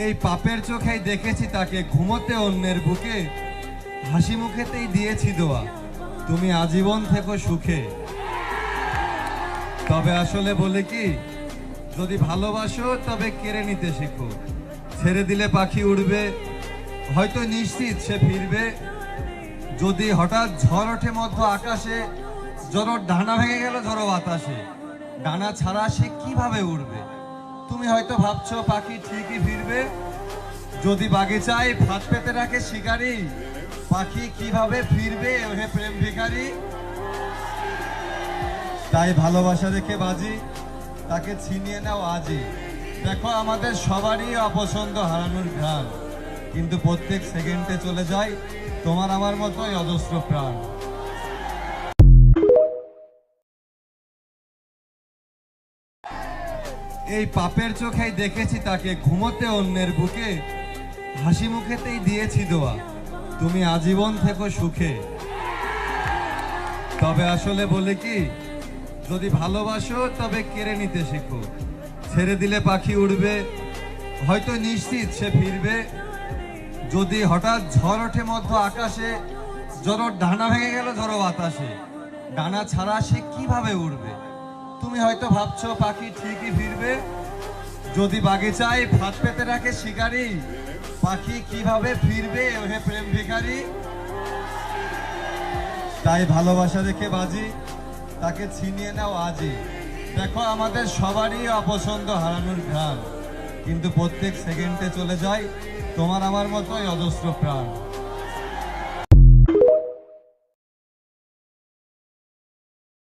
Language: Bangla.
এই পাপের চোখেই দেখেছি তাকে ঘুমোতে অন্যের বুকে, হাসি মুখেতেই দিয়েছি দোয়া তুমি আজীবন থেকো সুখে। তবে আসলে বলে কি, যদি ভালোবাসো তবে কেড়ে নিতে শেখো। ছেড়ে দিলে পাখি উড়বে, হয়তো নিশ্চিত সে ফিরবে। যদি হঠাৎ ঝড় ওঠে মধ্য আকাশে, ঝড় ডানা ভেঙে গেল ঝড়ো বাতাসে, ডানা ছাড়া সে কিভাবে উড়বে? তুমি হয়তো ভাবছো পাখি ঠিকই ফিরবে। যদি বাগিচায় ফাঁদ পেতে রাখে শিকারি, পাখি কিভাবে ফিরবে ওহে প্রেম ভিখারি? তাই ভালোবাসা দেখে বাজি, তাকে ছিনিয়ে নাও আজই। দেখো আমাদের সবারই অপছন্দ হারানোর ঘ্রাণ, কিন্তু প্রত্যেক সেকেন্ডে চলে যায় তোমার আমার মতোই অজস্র প্রাণ। এই পাপের চোখেই দেখেছি তাকে ঘুমোতে অন্যের বুকে, হাসি মুখেতেই দিয়েছি দোয়া তুমি আজীবন থেকো সুখে। তবে আসলে বলে কি, যদি ভালোবাসো তবে কেড়ে নিতে শেখো। ছেড়ে দিলে পাখি উড়বে, হয়তো নিশ্চিত সে ফিরবে। যদি হঠাৎ ঝড় ওঠে মধ্য আকাশে, ঝড় ডানা ভেঙে গেল ঝড়ো বাতাসে, ডানা ছাড়া সে কিভাবে উড়বে? তুমি হয়তো ভাবছো পাখি ঠিকই ফিরবে। যদি বাগিচায় ফাঁদ পেতে রাখে শিকারি, পাখি কিভাবে ফিরবে ওহে প্রেম ভিখারি? তাই ভালোবাসা দেখে বাজি, তাকে ছিনিয়ে নাও আজই। দেখো আমাদের সবারই অপছন্দ হারানোর ঘ্রাণ, কিন্তু প্রত্যেক সেকেন্ডে চলে যায় তোমার আমার মতোই অজস্র প্রাণ।